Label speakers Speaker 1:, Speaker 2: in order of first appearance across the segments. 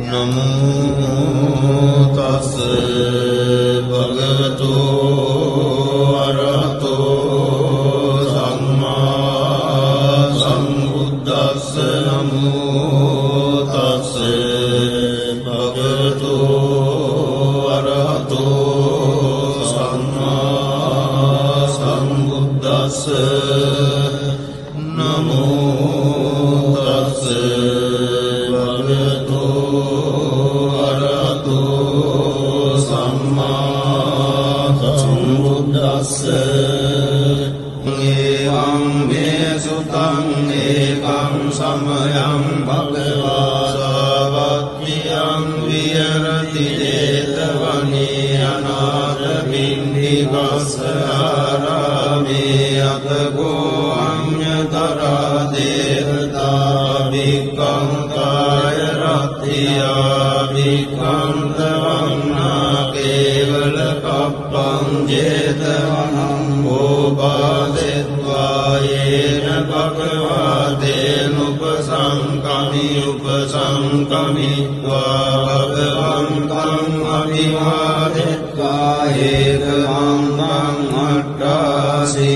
Speaker 1: नमो तस् भगवतो अरहतो सम्मा सम्बुद्धस्स नमो तस् भगवतो अरहतो सम्मा सम्बुद्धस्स नमो तस् भगवतो अरहतो सम्मा सम्बुद्धस्स एवं मे सुतं एकं समयं भगवा सावक्यं विहरति जेतवने अनाथपिण्डिकासरामे अतगो अन्यतरा देवता विकंकाय रत्या विकंतवन्ना केवल कप्पं जेतवनं भोपादित्वा येन भगवतेनुपसंकमित्वा भगवन्तं अभिवादित्वा एकमन्त्रं अट्टासि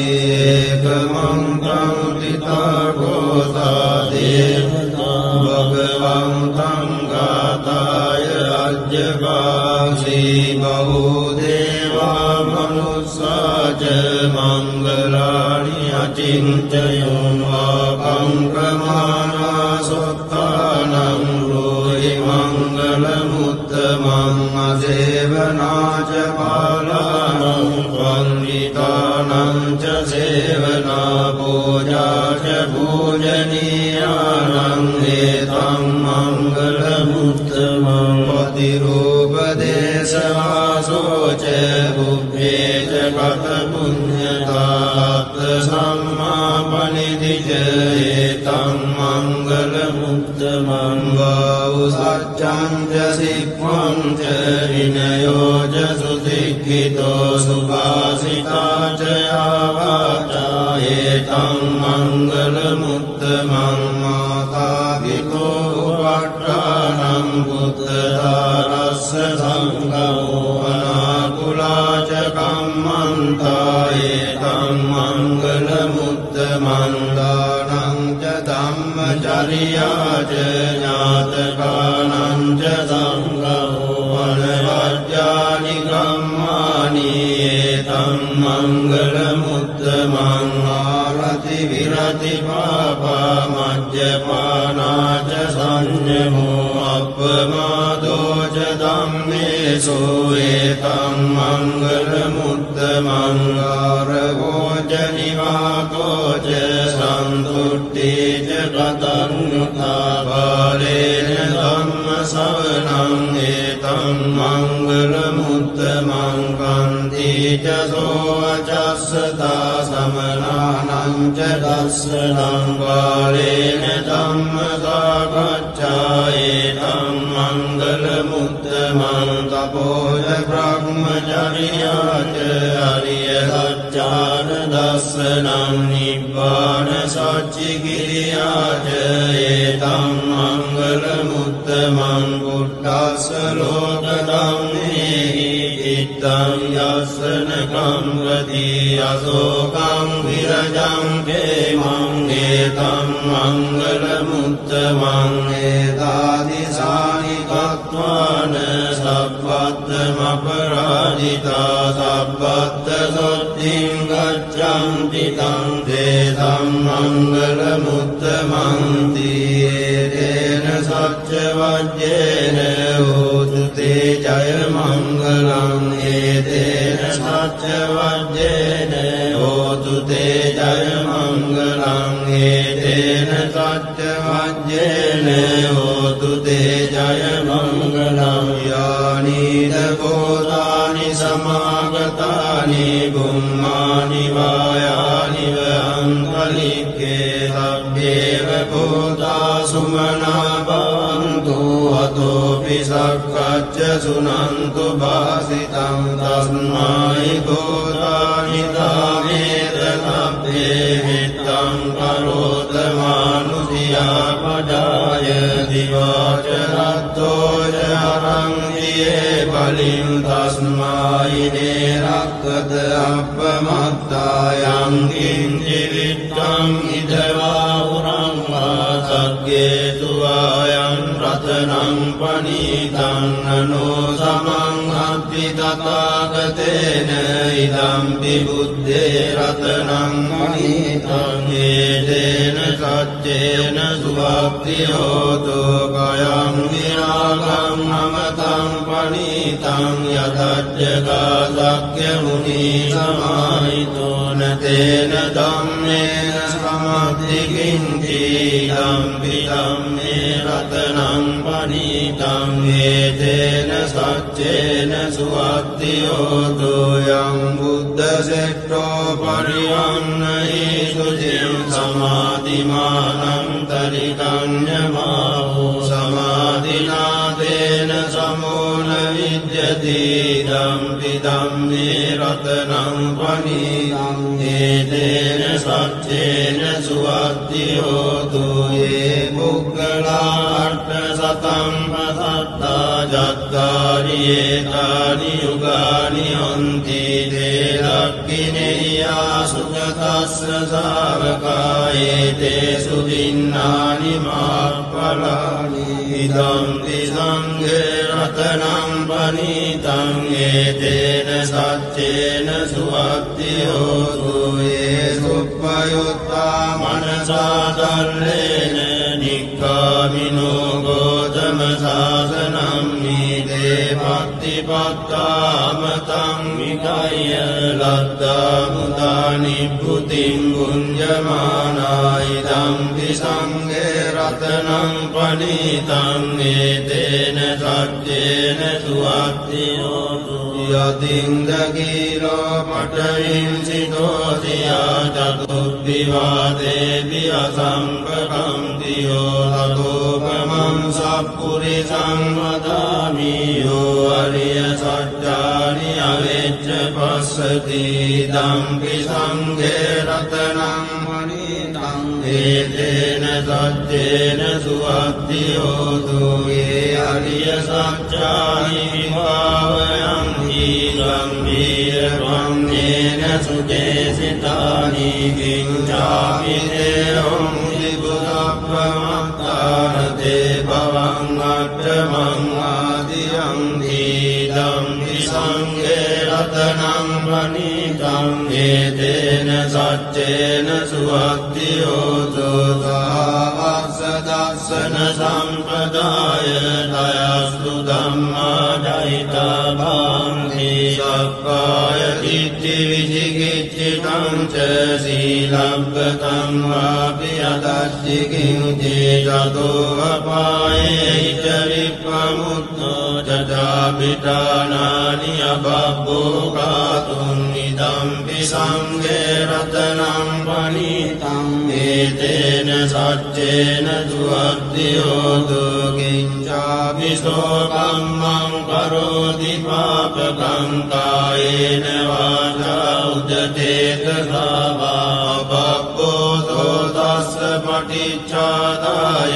Speaker 1: एकमन्त्रं पितागोता देवता भगवन्तं गाताय राज्यवासी बहुदेवा मनुष्या च मङ्गलानि अचिन्तयन् वाकङ्क्रमाणा सुत्थानं ब्रूहि मङ्गलमुत्तमम् असेवना च बालानां वन्दितानां च सेवना पूजा च पूजनीयानाम् एतं मङ्गलमुत्तमम् पतिरूपदेशवासो च बुद्धे च कथपुण्यतात् सम्मापनिधि च एतं मङ्गलमुत्तमम् बहुसत्यं च शिक्वं च विनयो च सुशिक्षितो सुभाषिता च आवाचा एतं मङ्गलमुत्तमम् मातापितो उपट्टानं पुत्रदारस्य सङ्गमो अनाकुला च कम्मन्ता एतं मङ्गलमुत्तमम् दानं च धम्मचर्या च ज्ञातकानां च सङ्गमो अनवद्यानि कर्माणि एतं मङ्गलमुत्तमम् आरति विरति पापा मद्यपाना च संयमो अपमादो च धम्मेषु एतं मङ्गलमुत्तमम् गारवो च निवातो च सन्तुष्टि च कृतज्ञता बालेन धम्मश्रवणम् एतं मङ्गलमुत्तमम् कान्ति च सोऽवचस्सता समनानां च दर्शनं बालेन धम्मसागच्छा एतं मङ्गलमुत्तमम् तपो च ब्रह्मचर्या च हरियसच्चार दर्शनं निब्बाणसच्चिक्रिया च एतं मङ्गलमुत्तमम् बुद्धस्य लोकधम्मेहि चित्तं यस्नकं गति अशोकं विरजं क्षेमम् एतं मङ्गलमुत्तमम् एतादृशानि तत्त्वानि सब्बद्धमपराजिता सब्बद्धशुद्धिं गच्छन्ति तं तेषां मङ्गलमुत्तमम् तेन सत्यवज्रेण होतु ते जयमङ्गलम् एतेन सत्यवज्रेण होतु ते जयमङ्गलम् एतेन सत्यवज्रेण होतु ते जयमङ्गलम् यानि भूतानि समागतानि गुम्मानि वायानि वहन्तलिके सभ्येव भूता सुमना भवन्तु अतोऽपि सख्यश्च शृण्वन्तु भासितं तस्मै भूतानि तामेत सभ्ये वित्तं करोत मानुषिया पदाय दिवाचरतो ජාරංගියේ බලින් තස්මායිනේ රක්කත අප්පමත්තායං කිංචි විත්තං ඉදවා උරංවා සග්ගේ තුවායන් රතනං පනීතං නනෝ සමං අත්ති තථාගතේන ඉදම්පි බුද්දේ රතනං පනීතං ඒතේන සච්චේන සුවක්ඛියෝතු කයං විරාගං නමතං පනීතං යතජ්ජගා සක්ඛ්‍ය මුනි සමාහිතෝන තේන ධම්මේන සමද්දි කිංචි ධම්පි ධම්මේ රතනං පනීතං ඒතේන සච්චේන සුවක්ඛියෝතු යං බුද්ධ සෙට්ඨෝ පරියන්නයි සුචින් සමාධිමානං තරිකඤ්ඤමාවෝ සමාධිනාදේන සමෝන විද්‍යති ධම්පි ධම්මේ රතනං පනීතං ඒතේන සච්චේන සුවක්ඛියෝතු යේ පුග්ගලාර්ථ සතං පසත්තා ජත්තාරියේ තානි යුගානි අන්ති තේ ලක්ඛිනේයා සුගතස්ස සාවකායේ තේ සුදින්නානි මාප්පලානි ඉදම්පි සංඝේ රතනං පනීතං ඒතේන සච්චේන සුවක්ඛියෝතු යේ සුප්පයුත්තා මනසා දල්ලේන නික්ඛාමිනෝ ගෝතම සාසනං නීදේ පත්තිපත්තාමතං විකය්‍ය ලද්දා මුදා නිබ්බුතිං ගුඤ්ජමානායි ධම්පි සංඝේ රතනං පනීතං ඒතේන සච්චේන සුවක්ඛියෝතු යතින්ද කීලෝ පඨවින් සිතෝතියා චතුබ්බිවාදේපි අසම්පකම්තියෝ තතෝපමං සප්පුරිසං වදාමි යෝ අරිය සත්‍යානි අවෙච්ච පස්සති ධම්පි සංඝේ රතනං පනීතං ඒතේන සච්චේන සුවක්ඛියෝතු යේ අරිය සත්‍යානි විභාවයං ගම්භීරවන්නේන සුදේසිතානි කිංචාපි දේවං විබුද්ධප්පමත්තාරතේ භවං අට්ඨමං ආදියං ධම්පි සංඝේ රතනං පනීතං ඒතේන සච්චේන සුවක්ඛියෝතු තාවස්ස දස්සන සම්පදාය දයස්තු ධම්මා දෛතා භාන්ති සක්කාය දිට්ඨි විචිකිච්ඡිතං ච සීලබ්බතං වාපි අදච්චි කිංචි චතෝ අපායේ ච විප්පමුත්තෝ චදාපිඨානානි අබබ්බෝ කාතුං ඉදම්පි සංඝේ රතනං පනීතං ඒතේන සච්චේන සුවක්ඛියෝතු කිංචාපි සෝකම්මං කරෝති පාපකං කායේන වාචා උදතේත සාවා බබ්බෝ තස්ස පටිච්චාදාය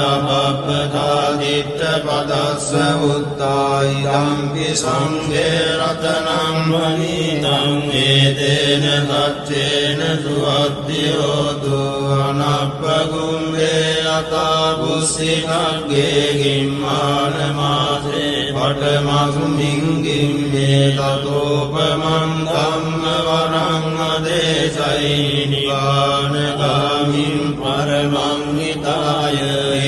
Speaker 1: අපප්පතා දිට්ඨ පදස්ස උත්තායි ධම්පි සංඝේ රතනං පනීතං ඒතේන සච්චේන සුවක්ඛියෝතු අනප්පගුම්මේ අතා බුස්සිකග්ගේ ගිම්මාන මාසේ පඨමස්මින් ගිම්මේ තතෝපමං ධම්ම වරං අදේශයි නිවානගාමින් පරමං හිතාය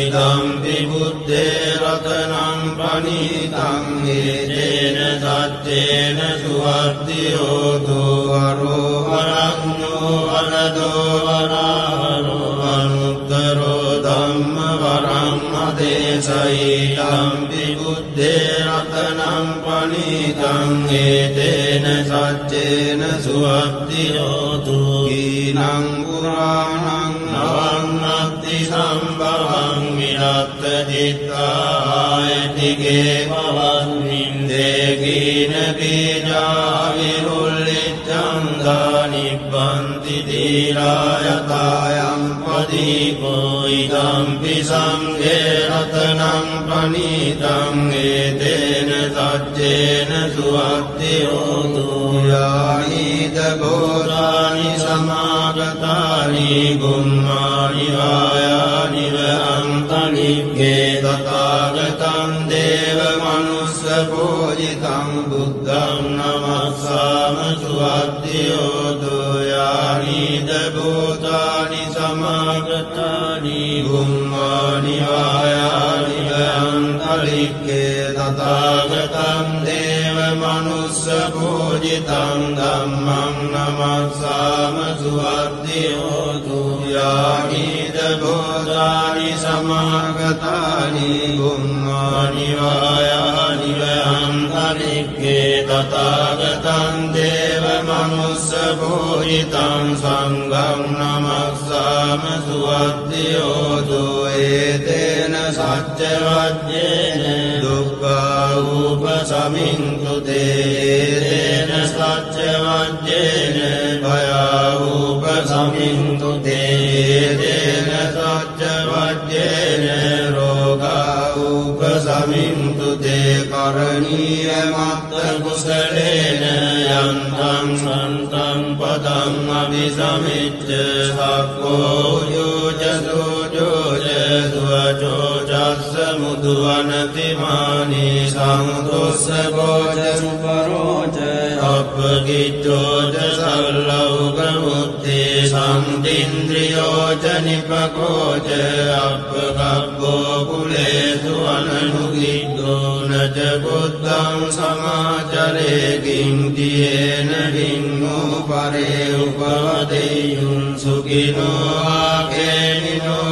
Speaker 1: ඉදම්පි බුද්දේ රතනං පනීතං ඒතේන සච්චේන සුවක්ඛියෝතු අරෝහරඤ්ඤෝ අනදෝ වරාහරෝ අනුත්තරෝ ධම්ම වරං අදේශයි ධම්පි බුද්දේ රතනං පනීතං ඒතේන සච්චේන සුවක්ඛියෝතු කීනං පුරාණං නවං අත්ති සම්භවං විරත්ත චිත්තායතිගේ භවස්මින් දේකීන බීජා විරුල්ලිච්ඡං දානිබ්බන්ති දීරායතායං පදීපෝ ඉදම්පි සංඝේ රතනං ප්‍රණීතං ඒතේන සච්චේන සුවත්තියෝතු යානිද බෝධානි සමාගතානි ගුම්මානි වායානි වහන්තනික්කේ තථාගතං දේව මනුස්ස පූජිතං බුද්ධං නමස්සාම සුවත්තියෝතු යානිද බෝධානි සමාගතානි ගුම්මානි වායානි වහන්තනික්කේ තථාගතං දේව මනුස්ස පූජිතං ධම්මං නමස්සාම සුවත්තියෝතු යානිද බෝධානි සමාගතානි ගුම්මානි වායානි වහන්තනික්කේ තථාගතං දේව මනුස්ස පූජිතං සංඝං නමස්සාම සුවත්තියෝතු ඒතේන සච්ච වජ්ජේන දුක්ඛා උපසමින්තු තේන සච්ච වජ්ජේන භයා උපසමින්තු තේන සච්ච වජ්ජේන රෝගා උපසමින්තු තේ කරණීය මත්ත කුසලේන යන්තං සන්තං පදං අபிසමිච්ඡ සක්ඛෝ යෝජසෝ දුවචෝචස්ස මුදුවනතිමානි සංතොස්ස බෝධ සුපරෝච අපගිච්ඡෝච සල්ලෞකමුත්තේ සම්තින්ද්‍රියෝච නිපකෝච අපකබ්බෝ කුලේසු අනනුගිද්දෝ නච බුද්ධං සමාචරේ කිංතියේන හින්නෝ පරේ උපවදෙයුන් සුඛිනෝ ආකේනිනෝ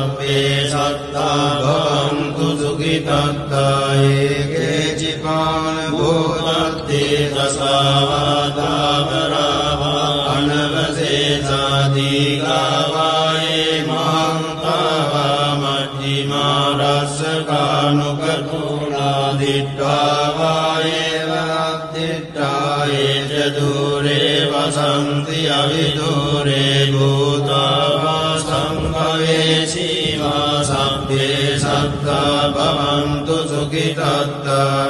Speaker 1: සබ්බේ සත්තා භවන්තු සුඛිතත්තා ඒකේ චිපාන භූතත්තේ දසාවාදාවරාවා අනවසේසාදීගාවායේ මහන්තාවා මජ්ජිමා රස්සකානුකතුනා දිට්ඨාවායේ වද්දිට්ඨායේ ච දුරේ වසන්ති අවිදුරේ භූතාවා සංභවේසීවා සබ්බේ සත්තා භවන්තු සුඛිතත්තා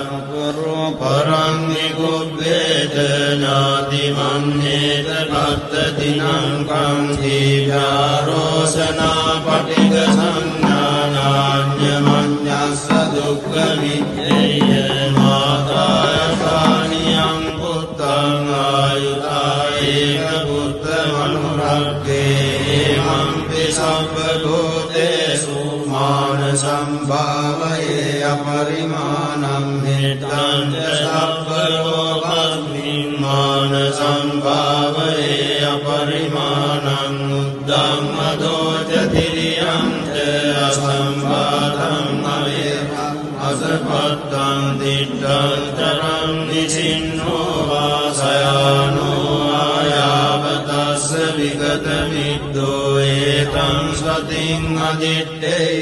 Speaker 1: පරං නිකුබ්බේත නාති මන්නේත පත්තතිනං කං දීඝාරෝසනා පටිග සංඥානාඤ්ඤමඤ්ඤස්ස දුක්ඛ විච්ඡේය මාතාය කානියං පුත්තං ආයුතායේක පුත්ත මනුරක්ඛේ මම්පි සබ්බ භූතේසු මාන සම්භාවයේ අපරිමාණං මෙත්තං සබ්බ ලෝකස්මින් මාන සම්භාවයේ අපරිමාණං උද්ධම්මදෝච තිරියං ච අසම්බාධං අවේරං අසපත්තං දිට්ඨං තරං නිසින්නෝ වාසයානෝ ආයාවතස්ස විගත මිද්දෝ ඒතං සතින් අදිත්තේය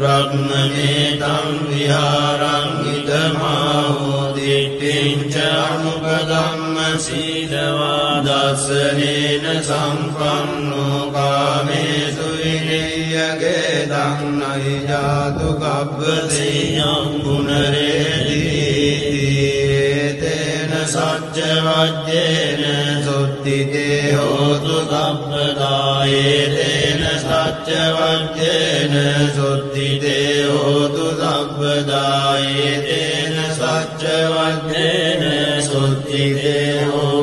Speaker 1: බ්‍රහ්මනේතං විහාරං ඉදමාහෝ දිට්ඨිං ච අනුපදම්ම සීලවා දස්සනේන සම්පන්නෝ කාමේසු විනය්‍යගේ දන්නයි ජාතු කබ්බසේයං පුනරේදීතේන සච්ච වජ්ජේන සුත්තිතේ හෝතු සබ්බදායේතේන සච්ච වජ්ජේන සුත්තිතේ හෝතු සබ්බදායේතේන සච්ච වජ්ජේන සුත්තිතේ හෝතු